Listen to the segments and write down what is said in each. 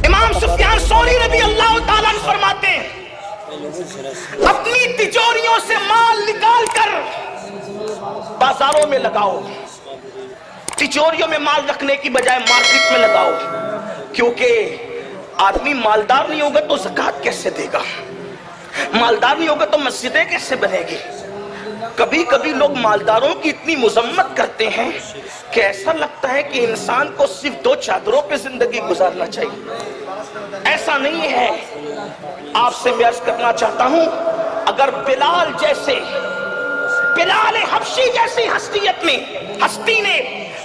امام سفیان ثوری رضی اللہ تعالیٰ عنہ فرماتے ہیں اپنی تجوریوں سے مال نکال کر بازاروں میں لگاؤ، تجوریوں میں مال رکھنے کی بجائے مارکیٹ میں لگاؤ، کیونکہ آدمی مالدار نہیں ہوگا تو زکوٰۃ کیسے دے گا، مالدار نہیں ہوگا تو مسجدیں کیسے بنے گی۔ کبھی کبھی لوگ مالداروں کی اتنی مذمت کرتے ہیں کہ ایسا لگتا ہے کہ انسان کو صرف 2 چادروں پہ زندگی گزارنا چاہیے۔ ایسا نہیں ہے۔ آپ سے میں عرض کرنا چاہتا ہوں، اگر بلال حبشی جیسی ہستی نے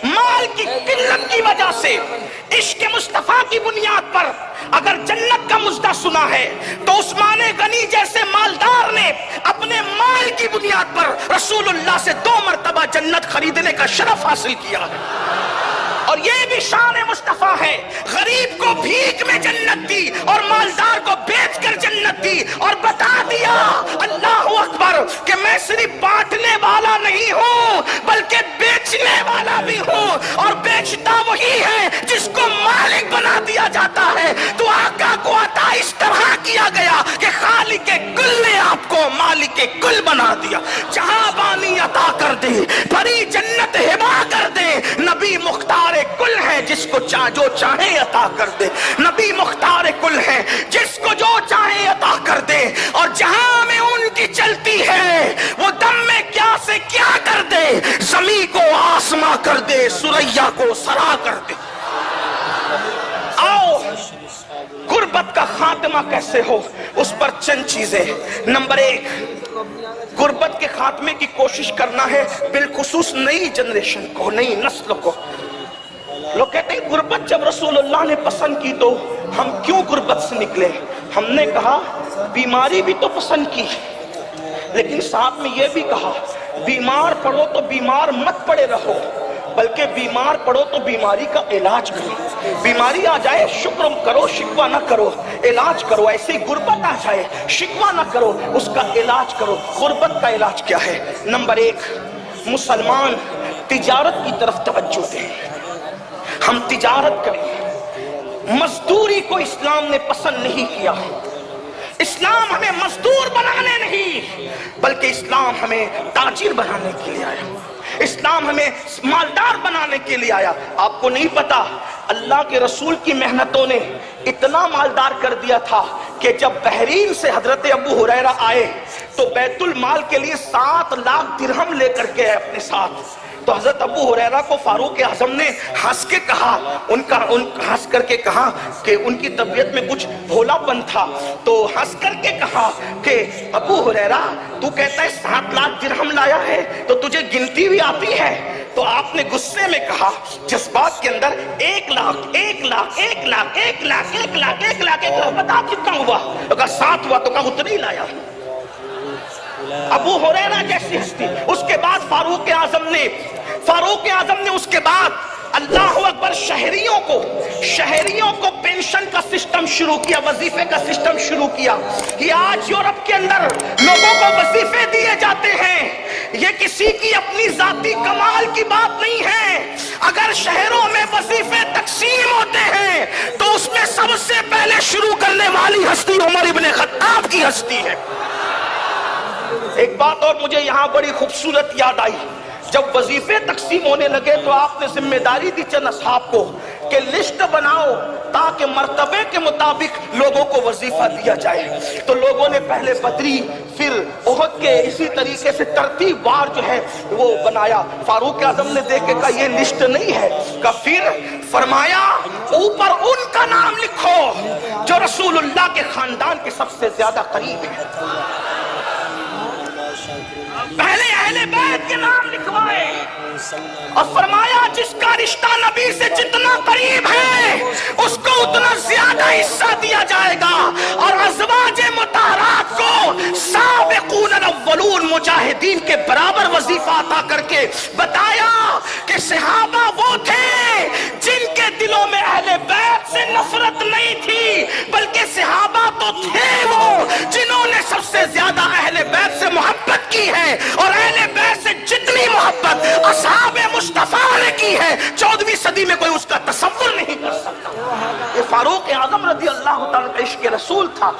مال کی قلت کی وجہ سے عشق مصطفیٰ کی بنیاد پر اگر جنت کا مژدہ سنا ہے، تو عثمان غنی جیسے مالدار نے اپنے مال کی بنیاد پر رسول اللہ سے 2 مرتبہ جنت خریدنے کا شرف حاصل کیا ہے۔ اور یہ بھی شان مصطفیٰ ہے، غریب کو بھیک میں جنت دی اور مالدار کو بیچ کر جنت دی، اور بتا دیا اللہ اکبر کہ میں صرف بانٹنے والا نہیں ہوں بلکہ بیچنے والا بھی ہوں، اور بیچتا وہی ہے جس کو مالک بنا دیا جاتا ہے۔ تو آقا کو عطا اس طرح کیا گیا کہ خالق کل نے آپ کو مالک کل بنا دیا۔ جہاں بانی عطا کر دے، بھری جنت ہبا کر دے، نبی مختار کل ہے جس کو جو چاہے عطا کر دے، نبی مختار کل ہے جس کو جو چاہے عطا کر دے، اور جہاں میں ان کی چلتی ہے وہ دم میں کیا سے کیا کر دے، زمین کو آسماں کر دے، سریا کو سرا کر دے۔ آؤ غربت کا خاتمہ کیسے ہو، اس پر چند چیزیں۔ نمبر 1، غربت کے خاتمے کی کوشش کرنا ہے، بالخصوص نئی جنریشن کو، نئی نسل کو۔ لوگ کہتے ہیں غربت جب رسول اللہ نے پسند کی تو ہم کیوں غربت سے نکلے؟ ہم نے کہا بیماری بھی تو پسند کی، لیکن ساتھ میں یہ بھی کہا بیمار پڑو تو بیمار مت پڑے رہو، بلکہ بیمار پڑو تو بیماری کا علاج کرو۔ بیماری آ جائے شکر کرو، شکوہ نہ کرو، علاج کرو۔ ایسے ہی غربت آ جائے شکوہ نہ کرو، اس کا علاج کرو۔ غربت کا علاج کیا ہے؟ نمبر 1، مسلمان تجارت کی طرف توجہ دیں، ہم تجارت کریں۔ مزدوری کو اسلام نے پسند نہیں کیا۔ اسلام ہمیں مزدور بنانے نہیں بلکہ اسلام ہمیں تاجر بنانے کے لیے آیا، اسلام ہمیں مالدار بنانے کے لیے آیا۔ آپ کو نہیں پتا اللہ کے رسول کی محنتوں نے اتنا مالدار کر دیا تھا کہ جب بحرین سے حضرت ابو ہریرہ آئے تو بیت المال کے لیے 7 لاکھ درہم لے کر کے اپنے ساتھ، تو حضرت ابو ہریرہ کو فاروق اعظم نے ہنس کے کہا، ہنس کر کے کہا کہ ان کی طبیعت میں کچھ بھولا پن تھا، تو ہنس کر کے کہا کہ ابو ہریرہ تو کہتا ہے 7 لاکھ درہم لایا ہے تو تجھے گنتی بھی آتی ہے؟ تو آپ نے غصے میں کہا، جذبات کے اندر 1 لاکھ 1 لاکھ 1 لاکھ 1 لاکھ 1 لاکھ 1 لاکھ 1 لاکھ بتا کتنا ہوا؟ تو کہا 7 ہوا، تو کہا اتنا ہی لایا۔ ابو ہریرہ جیسی ہستی۔ اس کے بعد فاروق اعظم نے اس کے بعد اللہ اکبر شہریوں کو پینشن کا سسٹم شروع کیا، وظیفے کا سسٹم شروع کیا۔ یہ آج یورپ کے اندر لوگوں کو وظیفے دیے جاتے ہیں، یہ کسی کی اپنی ذاتی کمال کی بات نہیں ہے۔ اگر شہروں میں وظیفے تقسیم ہوتے ہیں تو اس میں سب سے پہلے شروع کرنے والی ہستی عمر ابن خطاب کی ہستی ہے۔ ایک بات اور مجھے یہاں بڑی خوبصورت یاد آئی، جب وظیفے تقسیم ہونے لگے تو آپ نے ذمہ داری دی چند اصحاب کو کہ لسٹ بناؤ تاکہ مرتبے کے مطابق لوگوں کو وظیفہ دیا جائے۔ تو لوگوں نے پہلے بدری پھر احد کے اسی طریقے سے ترتیب وار جو ہے وہ بنایا۔ فاروق اعظم نے دیکھ کے کہا یہ لسٹ نہیں ہے، کہ پھر فرمایا اوپر ان کا نام لکھو جو رسول اللہ کے خاندان کے سب سے زیادہ قریب ہے۔ پہلے اہل بیت کے نام لکھوائے اور فرمایا جس کا رشتہ نبی سے جتنا قریب ہے اس کو اتنا زیادہ حصہ دیا جائے گا، اور ازواج مطہرات کو سابقون الاولون مجاہدین کے برابر وظیفہ عطا کر کے بتایا کہ صحابہ وہ تھے جن کے دلوں میں اہل بیت سے نفرت نہیں تھی، بلکہ صحابہ تو تھے وہ جنہوں نے سب سے زیادہ اہل بیت سے محبت کی ہے، اور اہل بیت سے جتنی محبت اصحاب مصطفیٰ تعالیٰ کا عشق رسول تھا،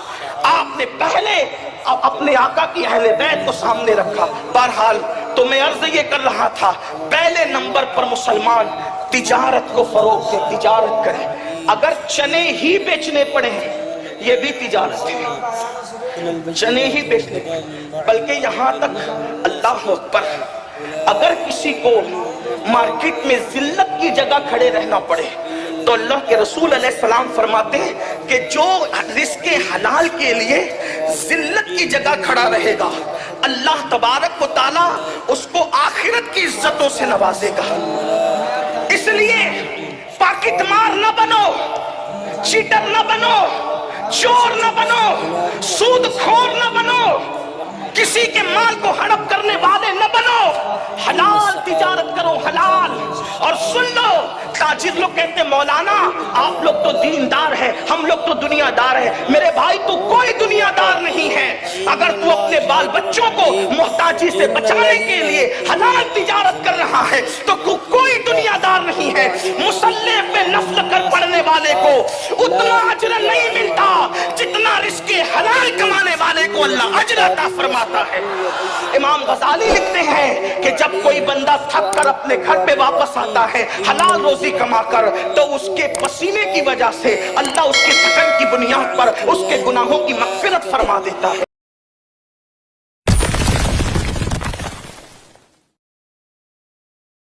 آپ نے پہلے اپنے آقا کی اہل بیت کو سامنے رکھا۔ بہرحال تو میں عرض یہ کر رہا تھا، پہلے نمبر پر مسلمان تجارت کو فروغ دے، تجارت کریں۔ اگر چنے ہی بیچنے پڑے ہیں یہ بھی تجارت ہے، چنے ہی بیچنے پڑے، بلکہ یہاں تک اللہ اکبر، اگر کسی کو مارکیٹ میں ذلت کی جگہ کھڑے رہنا پڑے تو اللہ کے رسول علیہ السلام فرماتے ہیں کہ جو رزق حلال کے لیے ذلت کی جگہ کھڑا رہے گا اللہ تبارک و تعالیٰ اس کو آخرت کی عزتوں سے نوازے گا۔ اس لیے پاکٹ مار نہ بنو، چیٹر نہ بنو، چور نہ بنو، سود خور نہ بنو، کسی کے مال کو ہڑپ کرنے والے نہ بنو، حلال تجارت کرو، حلال۔ اور سن لو، تاجر لوگ کہتے ہیں مولانا آپ لوگ تو دیندار ہیں، ہم لوگ تو دنیا دار ہیں۔ میرے بھائی تو کوئی دنیا دار نہیں ہے۔ اگر تو اپنے بال بچوں کو محتاجی سے بچانے کے لیے حلال تجارت کر رہا ہے تو کوئی دنیا دار نہیں ہے۔ مصلی پہ نفل کر پڑھنے والے کو اتنا اجر نہیں ملتا جتنا رزق حلال کمانے والے کو اللہ اجر عطا فرماتا ہے۔ امام غزالی لکھتے ہیں کہ جب کوئی بندہ تھک کر اپنے گھر پہ واپس آتا ہے حلال روزی کما کر تو اس کے پسینے کی وجہ سے اللہ اس کے تھکن کی بنیاد پر اس کے گناہوں کی مغفرت فرما دیتا ہے۔